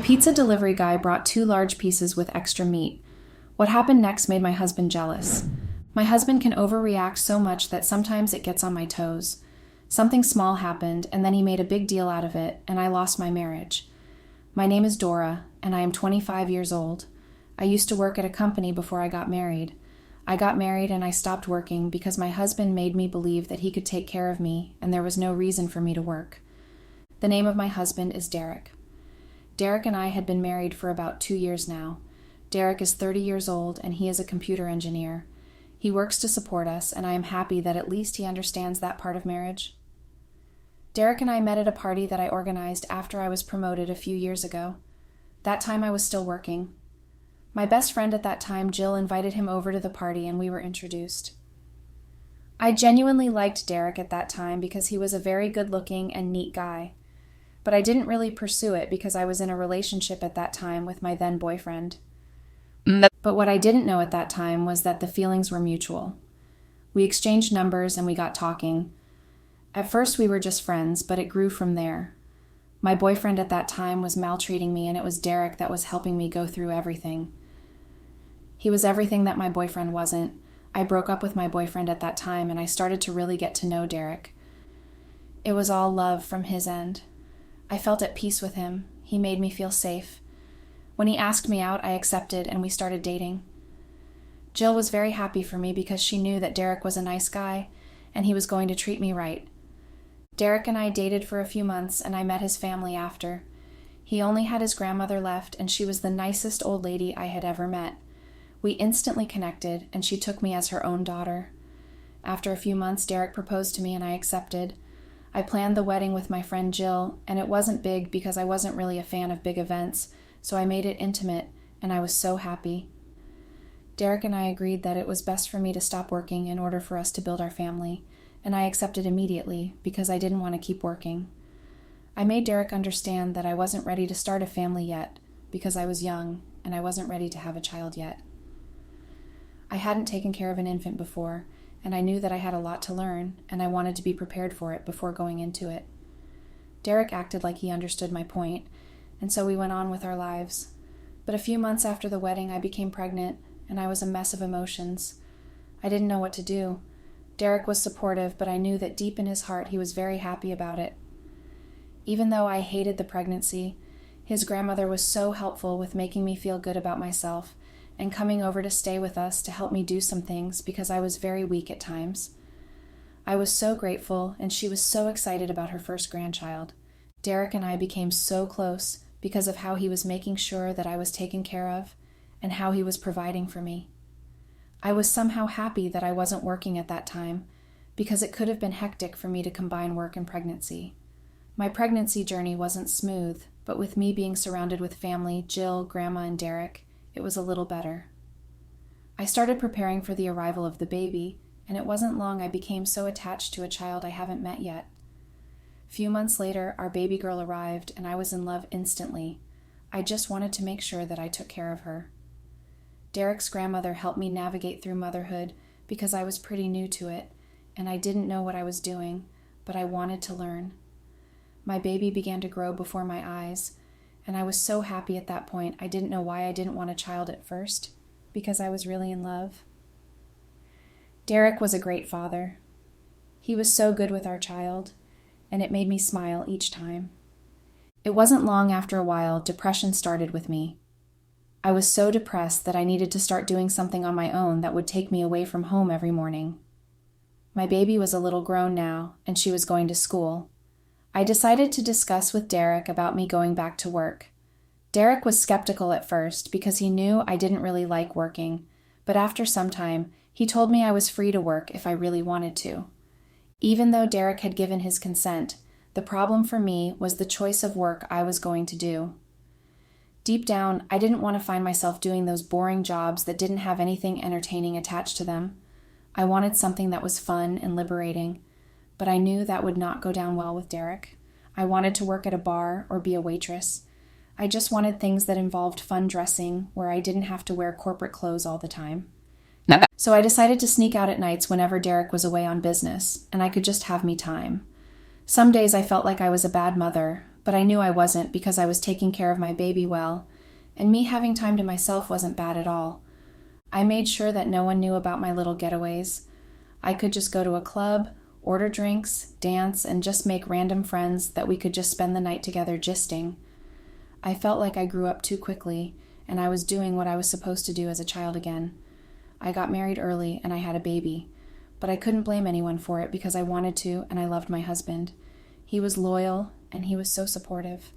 pizza delivery guy brought 2 large pieces with extra meat. What happened next made my husband jealous. My husband can overreact so much that sometimes it gets on my toes. Something small happened, and then he made a big deal out of it, and I lost my marriage. My name is Dora, and I am 25 years old. I used to work at a company before I got married. I got married and I stopped working because my husband made me believe that he could take care of me, and there was no reason for me to work. The name of my husband is Derek. Derek and I had been married for about 2 years now. Derek is 30 years old, and he is a computer engineer. He works to support us, and I am happy that at least he understands that part of marriage. Derek and I met at a party that I organized after I was promoted a few years ago. That time I was still working. My best friend at that time, Jill, invited him over to the party, and we were introduced. I genuinely liked Derek at that time because he was a very good-looking and neat guy. But I didn't really pursue it because I was in a relationship at that time with my then-boyfriend. But what I didn't know at that time was that the feelings were mutual. We exchanged numbers and we got talking. At first we were just friends, but it grew from there. My boyfriend at that time was maltreating me, and it was Derek that was helping me go through everything. He was everything that my boyfriend wasn't. I broke up with my boyfriend at that time, and I started to really get to know Derek. It was all love from his end. I felt at peace with him. He made me feel safe. When he asked me out, I accepted, and we started dating. Jill was very happy for me because she knew that Derek was a nice guy, and he was going to treat me right. Derek and I dated for a few months, and I met his family after. He only had his grandmother left, and she was the nicest old lady I had ever met. We instantly connected, and she took me as her own daughter. After a few months, Derek proposed to me, and I accepted. I planned the wedding with my friend Jill, and it wasn't big because I wasn't really a fan of big events, so I made it intimate, and I was so happy. Derek and I agreed that it was best for me to stop working in order for us to build our family, and I accepted immediately because I didn't want to keep working. I made Derek understand that I wasn't ready to start a family yet because I was young and I wasn't ready to have a child yet. I hadn't taken care of an infant before, and I knew that I had a lot to learn, and I wanted to be prepared for it before going into it. Derek acted like he understood my point, and so we went on with our lives. But a few months after the wedding, I became pregnant, and I was a mess of emotions. I didn't know what to do. Derek was supportive, but I knew that deep in his heart he was very happy about it. Even though I hated the pregnancy, his grandmother was so helpful with making me feel good about myself and coming over to stay with us to help me do some things because I was very weak at times. I was so grateful, and she was so excited about her first grandchild. Derek and I became so close because of how he was making sure that I was taken care of and how he was providing for me. I was somehow happy that I wasn't working at that time because it could have been hectic for me to combine work and pregnancy. My pregnancy journey wasn't smooth, but with me being surrounded with family, Jill, Grandma, and Derek, it was a little better. I started preparing for the arrival of the baby, and it wasn't long I became so attached to a child I haven't met yet. Few months later, our baby girl arrived, and I was in love instantly. I just wanted to make sure that I took care of her. Derek's grandmother helped me navigate through motherhood because I was pretty new to it, and I didn't know what I was doing, but I wanted to learn. My baby began to grow before my eyes, and I was so happy at that point I didn't know why I didn't want a child at first, because I was really in love. Derek was a great father. He was so good with our child, and it made me smile each time. It wasn't long after a while depression started with me. I was so depressed that I needed to start doing something on my own that would take me away from home every morning. My baby was a little grown now, and she was going to school. I decided to discuss with Derek about me going back to work. Derek was skeptical at first because he knew I didn't really like working, but after some time, he told me I was free to work if I really wanted to. Even though Derek had given his consent, the problem for me was the choice of work I was going to do. Deep down, I didn't want to find myself doing those boring jobs that didn't have anything entertaining attached to them. I wanted something that was fun and liberating, but I knew that would not go down well with Derek. I wanted to work at a bar or be a waitress. I just wanted things that involved fun dressing where I didn't have to wear corporate clothes all the time. So I decided to sneak out at nights whenever Derek was away on business, and I could just have me time. Some days I felt like I was a bad mother, but I knew I wasn't because I was taking care of my baby well, and me having time to myself wasn't bad at all. I made sure that no one knew about my little getaways. I could just go to a club, order drinks, dance, and just make random friends that we could just spend the night together gisting. I felt like I grew up too quickly, and I was doing what I was supposed to do as a child again. I got married early and I had a baby, but I couldn't blame anyone for it because I wanted to and I loved my husband. He was loyal and he was so supportive.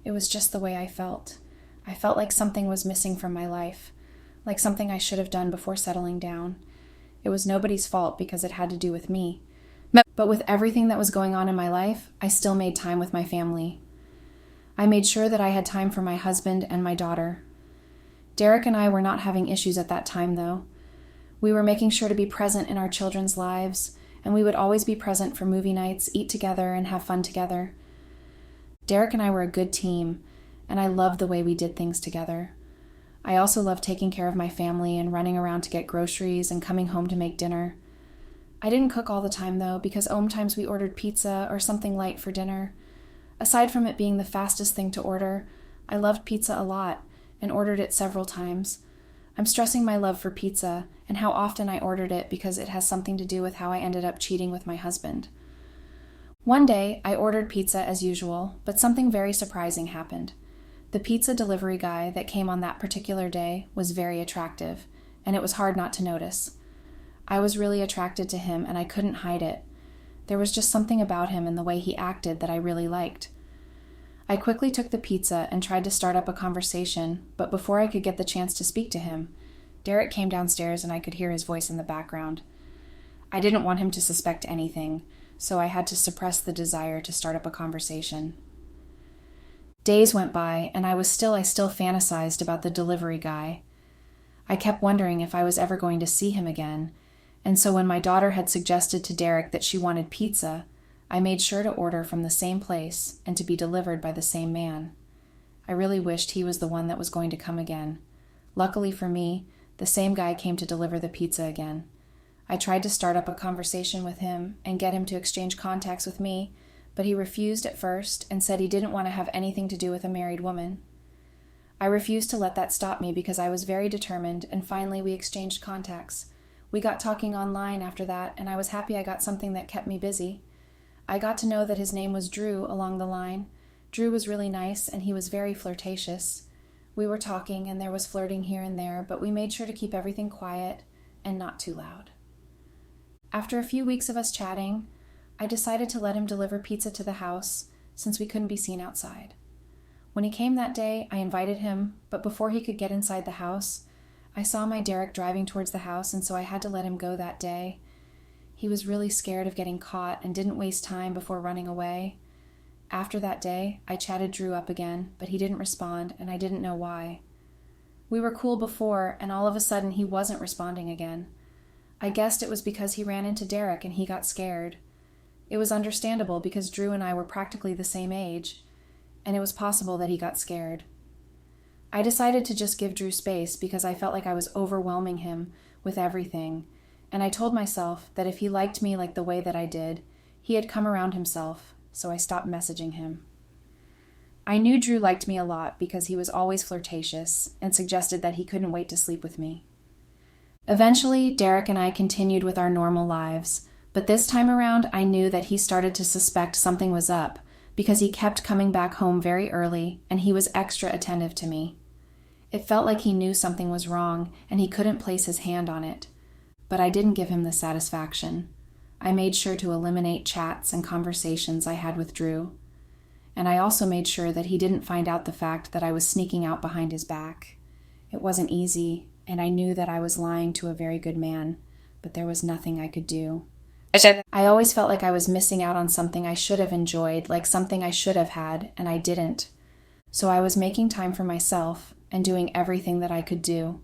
It was just the way I felt. I felt like something was missing from my life, like something I should have done before settling down. It was nobody's fault because it had to do with me. But with everything that was going on in my life, I still made time with my family. I made sure that I had time for my husband and my daughter. Derek and I were not having issues at that time, though. We were making sure to be present in our children's lives, and we would always be present for movie nights, eat together, and have fun together. Derek and I were a good team, and I loved the way we did things together. I also loved taking care of my family and running around to get groceries and coming home to make dinner. I didn't cook all the time, though, because sometimes we ordered pizza or something light for dinner. Aside from it being the fastest thing to order, I loved pizza a lot and ordered it several times. I'm stressing my love for pizza and how often I ordered it because it has something to do with how I ended up cheating with my husband. One day, I ordered pizza as usual, but something very surprising happened. The pizza delivery guy that came on that particular day was very attractive, and it was hard not to notice. I was really attracted to him, and I couldn't hide it. There was just something about him and the way he acted that I really liked. I quickly took the pizza and tried to start up a conversation, but before I could get the chance to speak to him, Derek came downstairs and I could hear his voice in the background. I didn't want him to suspect anything, so I had to suppress the desire to start up a conversation. Days went by, and I still fantasized about the delivery guy. I kept wondering if I was ever going to see him again, and so when my daughter had suggested to Derek that she wanted pizza, I made sure to order from the same place and to be delivered by the same man. I really wished he was the one that was going to come again. Luckily for me, the same guy came to deliver the pizza again. I tried to start up a conversation with him and get him to exchange contacts with me, but he refused at first and said he didn't want to have anything to do with a married woman. I refused to let that stop me because I was very determined, and finally we exchanged contacts. We got talking online after that, and I was happy I got something that kept me busy. I got to know that his name was Drew along the line. Drew was really nice, and he was very flirtatious. We were talking, and there was flirting here and there, but we made sure to keep everything quiet and not too loud. After a few weeks of us chatting, I decided to let him deliver pizza to the house, since we couldn't be seen outside. When he came that day, I invited him, but before he could get inside the house, I saw my Derek driving towards the house, and so I had to let him go that day. He was really scared of getting caught and didn't waste time before running away. After that day, I chatted Drew up again, but he didn't respond, and I didn't know why. We were cool before, and all of a sudden he wasn't responding again. I guessed it was because he ran into Derek and he got scared. It was understandable because Drew and I were practically the same age, and it was possible that he got scared. I decided to just give Drew space because I felt like I was overwhelming him with everything, and I told myself that if he liked me like the way that I did, he had come around himself, so I stopped messaging him. I knew Drew liked me a lot because he was always flirtatious and suggested that he couldn't wait to sleep with me. Eventually, Derek and I continued with our normal lives, but this time around I knew that he started to suspect something was up because he kept coming back home very early and he was extra attentive to me. It felt like he knew something was wrong and he couldn't place his hand on it. But I didn't give him the satisfaction. I made sure to eliminate chats and conversations I had with Drew. And I also made sure that he didn't find out the fact that I was sneaking out behind his back. It wasn't easy, and I knew that I was lying to a very good man, but there was nothing I could do. I always felt like I was missing out on something I should have enjoyed, like something I should have had, and I didn't. So I was making time for myself and doing everything that I could do.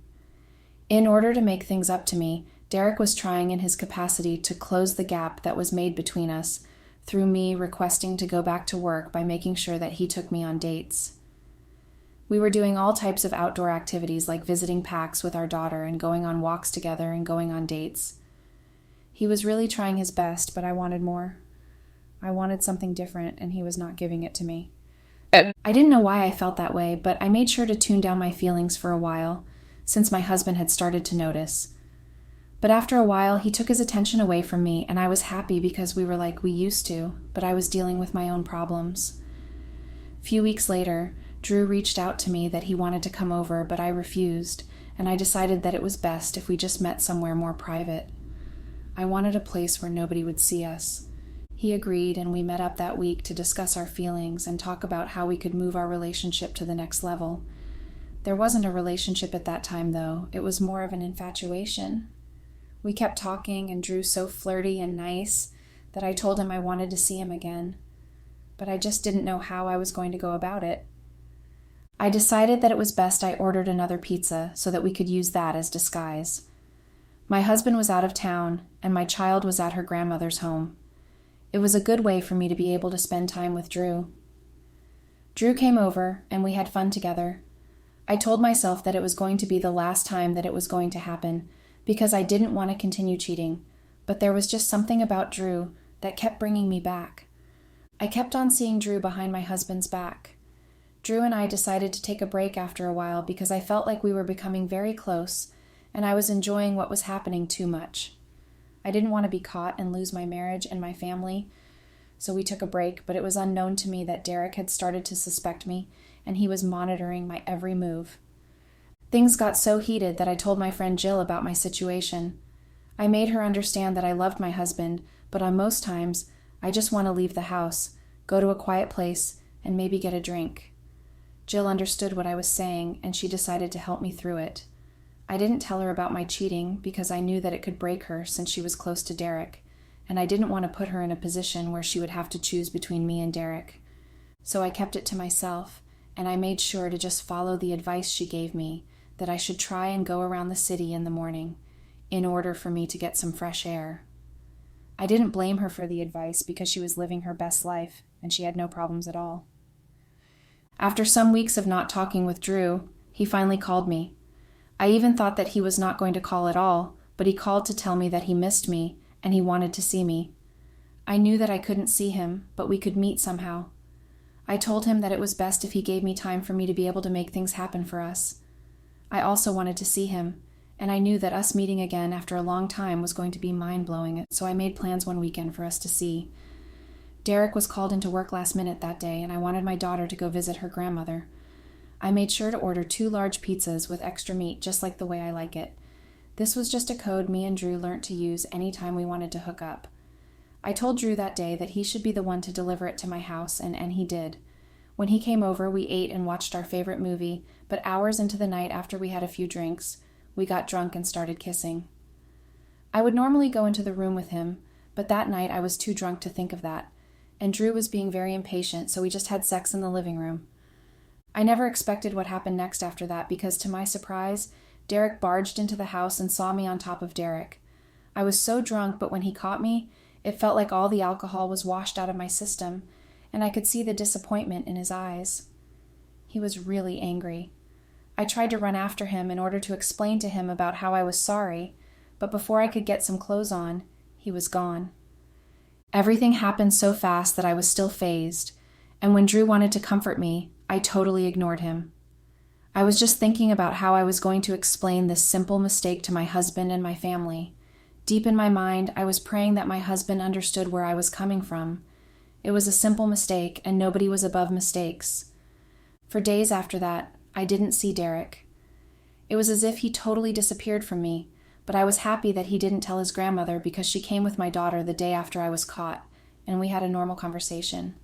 In order to make things up to me, Derek was trying in his capacity to close the gap that was made between us through me requesting to go back to work by making sure that he took me on dates. We were doing all types of outdoor activities like visiting parks with our daughter and going on walks together and going on dates. He was really trying his best, but I wanted more. I wanted something different, and he was not giving it to me. I didn't know why I felt that way, but I made sure to tune down my feelings for a while, since my husband had started to notice. But after a while, he took his attention away from me, and I was happy because we were like we used to, but I was dealing with my own problems. A few weeks later, Drew reached out to me that he wanted to come over, but I refused, and I decided that it was best if we just met somewhere more private. I wanted a place where nobody would see us. He agreed, and we met up that week to discuss our feelings and talk about how we could move our relationship to the next level. There wasn't a relationship at that time, though. It was more of an infatuation. We kept talking, and Drew's so flirty and nice that I told him I wanted to see him again. But I just didn't know how I was going to go about it. I decided that it was best I ordered another pizza so that we could use that as disguise. My husband was out of town, and my child was at her grandmother's home. It was a good way for me to be able to spend time with Drew. Drew came over, and we had fun together. I told myself that it was going to be the last time that it was going to happen, because I didn't want to continue cheating, but there was just something about Drew that kept bringing me back. I kept on seeing Drew behind my husband's back. Drew and I decided to take a break after a while because I felt like we were becoming very close, and I was enjoying what was happening too much. I didn't want to be caught and lose my marriage and my family, so we took a break, but it was unknown to me that Derek had started to suspect me, and he was monitoring my every move. Things got so heated that I told my friend Jill about my situation. I made her understand that I loved my husband, but on most times, I just want to leave the house, go to a quiet place, and maybe get a drink. Jill understood what I was saying, and she decided to help me through it. I didn't tell her about my cheating because I knew that it could break her since she was close to Derek, and I didn't want to put her in a position where she would have to choose between me and Derek. So I kept it to myself, and I made sure to just follow the advice she gave me, that I should try and go around the city in the morning, in order for me to get some fresh air. I didn't blame her for the advice because she was living her best life, and she had no problems at all. After some weeks of not talking with Drew, he finally called me. I even thought that he was not going to call at all, but he called to tell me that he missed me, and he wanted to see me. I knew that I couldn't see him, but we could meet somehow. I told him that it was best if he gave me time for me to be able to make things happen for us. I also wanted to see him, and I knew that us meeting again after a long time was going to be mind-blowing, so I made plans one weekend for us to see. Derek was called into work last minute that day, and I wanted my daughter to go visit her grandmother. I made sure to order 2 large pizzas with extra meat, just like the way I like it. This was just a code me and Drew learned to use anytime we wanted to hook up. I told Drew that day that he should be the one to deliver it to my house, and he did. When he came over, we ate and watched our favorite movie, but hours into the night after we had a few drinks, we got drunk and started kissing. I would normally go into the room with him, but that night I was too drunk to think of that, and Drew was being very impatient, so we just had sex in the living room. I never expected what happened next after that because, to my surprise, Derek barged into the house and saw me on top of Derek. I was so drunk, but when he caught me, it felt like all the alcohol was washed out of my system, and I could see the disappointment in his eyes. He was really angry. I tried to run after him in order to explain to him about how I was sorry, but before I could get some clothes on, he was gone. Everything happened so fast that I was still phased, and when Drew wanted to comfort me, I totally ignored him. I was just thinking about how I was going to explain this simple mistake to my husband and my family. Deep in my mind, I was praying that my husband understood where I was coming from. It was a simple mistake, and nobody was above mistakes. For days after that, I didn't see Derek. It was as if he totally disappeared from me, but I was happy that he didn't tell his grandmother because she came with my daughter the day after I was caught, and we had a normal conversation.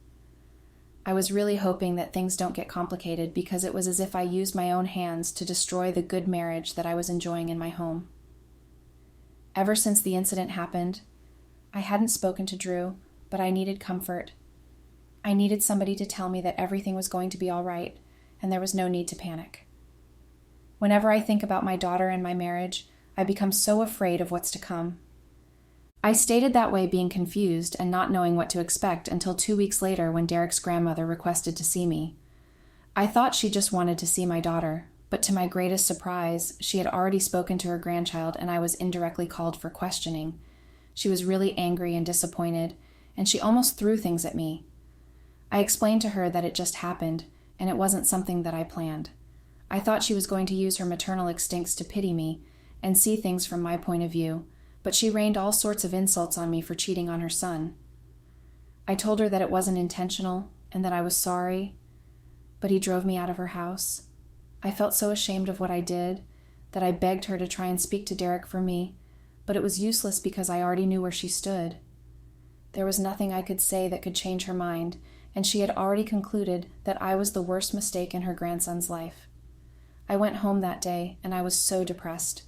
I was really hoping that things don't get complicated because it was as if I used my own hands to destroy the good marriage that I was enjoying in my home. Ever since the incident happened, I hadn't spoken to Drew, but I needed comfort. I needed somebody to tell me that everything was going to be all right, and there was no need to panic. Whenever I think about my daughter and my marriage, I become so afraid of what's to come. I stayed that way being confused and not knowing what to expect until 2 weeks later when Derek's grandmother requested to see me. I thought she just wanted to see my daughter, but to my greatest surprise, she had already spoken to her grandchild and I was indirectly called for questioning. She was really angry and disappointed, and she almost threw things at me. I explained to her that it just happened, and it wasn't something that I planned. I thought she was going to use her maternal instincts to pity me and see things from my point of view, but she rained all sorts of insults on me for cheating on her son. I told her that it wasn't intentional and that I was sorry, but he drove me out of her house. I felt so ashamed of what I did that I begged her to try and speak to Derek for me, but it was useless because I already knew where she stood. There was nothing I could say that could change her mind, and she had already concluded that I was the worst mistake in her grandson's life. I went home that day, and I was so depressed.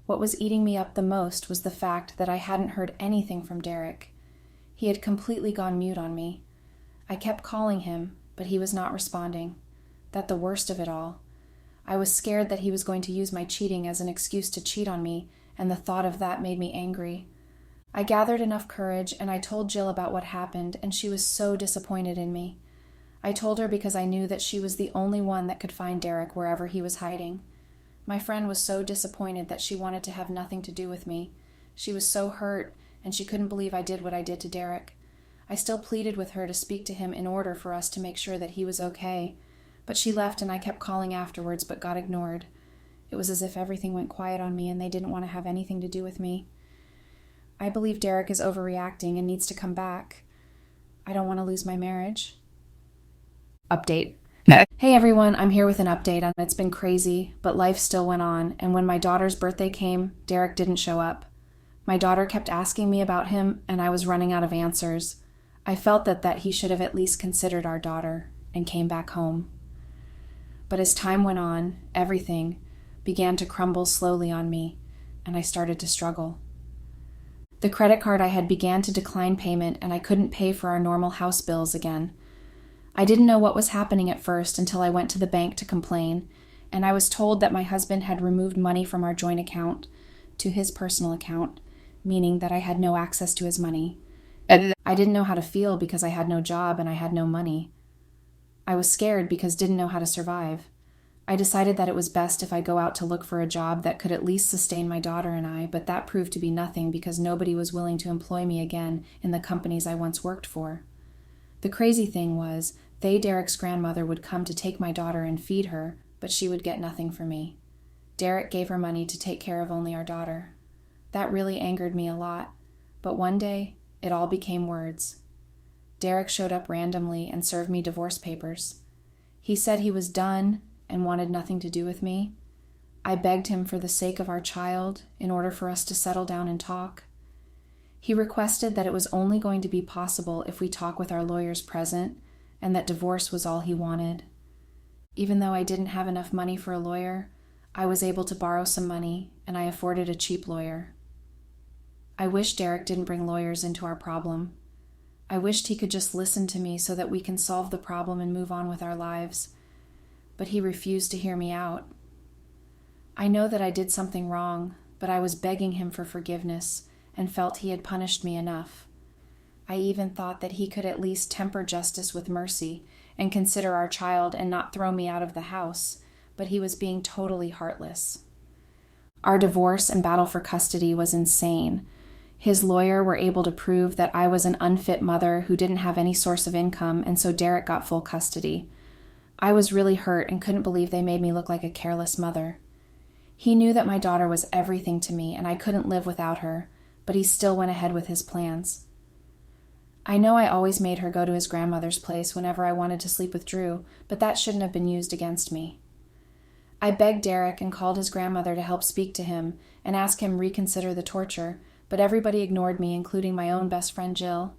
What was eating me up the most was the fact that I hadn't heard anything from Derek. He had completely gone mute on me. I kept calling him, but he was not responding. That's the worst of it all. I was scared that he was going to use my cheating as an excuse to cheat on me, and the thought of that made me angry. I gathered enough courage, and I told Jill about what happened, and she was so disappointed in me. I told her because I knew that she was the only one that could find Derek wherever he was hiding. My friend was so disappointed that she wanted to have nothing to do with me. She was so hurt, and she couldn't believe I did what I did to Derek. I still pleaded with her to speak to him in order for us to make sure that he was okay, but she left and I kept calling afterwards but got ignored. It was as if everything went quiet on me and they didn't want to have anything to do with me. I believe Derek is overreacting and needs to come back. I don't want to lose my marriage. Update. Hey everyone, I'm here with an update. It's been crazy, but life still went on, and when my daughter's birthday came, Derek didn't show up. My daughter kept asking me about him, and I was running out of answers. I felt that he should have at least considered our daughter and came back home. But as time went on, everything began to crumble slowly on me, and I started to struggle. The credit card I had began to decline payment, and I couldn't pay for our normal house bills again. I didn't know what was happening at first until I went to the bank to complain, and I was told that my husband had removed money from our joint account to his personal account, meaning that I had no access to his money. I didn't know how to feel because I had no job and I had no money. I was scared because didn't know how to survive. I decided that it was best if I go out to look for a job that could at least sustain my daughter and I, but that proved to be nothing because nobody was willing to employ me again in the companies I once worked for. The crazy thing was, Derek's grandmother would come to take my daughter and feed her, but she would get nothing for me. Derek gave her money to take care of only our daughter. That really angered me a lot, but one day, it all became words. Derek showed up randomly and served me divorce papers. He said he was done and wanted nothing to do with me. I begged him for the sake of our child in order for us to settle down and talk. He requested that it was only going to be possible if we talk with our lawyers present and that divorce was all he wanted. Even though I didn't have enough money for a lawyer, I was able to borrow some money and I afforded a cheap lawyer. I wished Derek didn't bring lawyers into our problem. I wished he could just listen to me so that we can solve the problem and move on with our lives. But he refused to hear me out. I know that I did something wrong, but I was begging him for forgiveness and felt he had punished me enough. I even thought that he could at least temper justice with mercy and consider our child and not throw me out of the house, but he was being totally heartless. Our divorce and battle for custody was insane. His lawyer were able to prove that I was an unfit mother who didn't have any source of income, and so Derek got full custody. I was really hurt and couldn't believe they made me look like a careless mother. He knew that my daughter was everything to me and I couldn't live without her, but he still went ahead with his plans. I know I always made her go to his grandmother's place whenever I wanted to sleep with Drew, but that shouldn't have been used against me. I begged Derek and called his grandmother to help speak to him and ask him reconsider the torture, but everybody ignored me, including my own best friend Jill.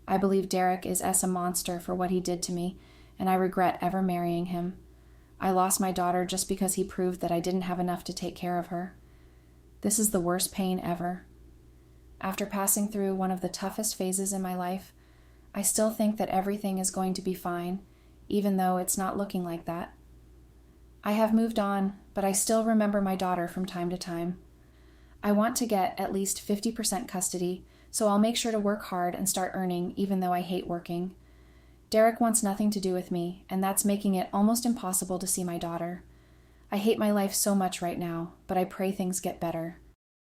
I believe Derek is a monster for what he did to me, and I regret ever marrying him. I lost my daughter just because he proved that I didn't have enough to take care of her. This is the worst pain ever. After passing through one of the toughest phases in my life, I still think that everything is going to be fine, even though it's not looking like that. I have moved on, but I still remember my daughter from time to time. I want to get at least 50% custody, so I'll make sure to work hard and start earning, even though I hate working. Derek wants nothing to do with me, and that's making it almost impossible to see my daughter. I hate my life so much right now, but I pray things get better.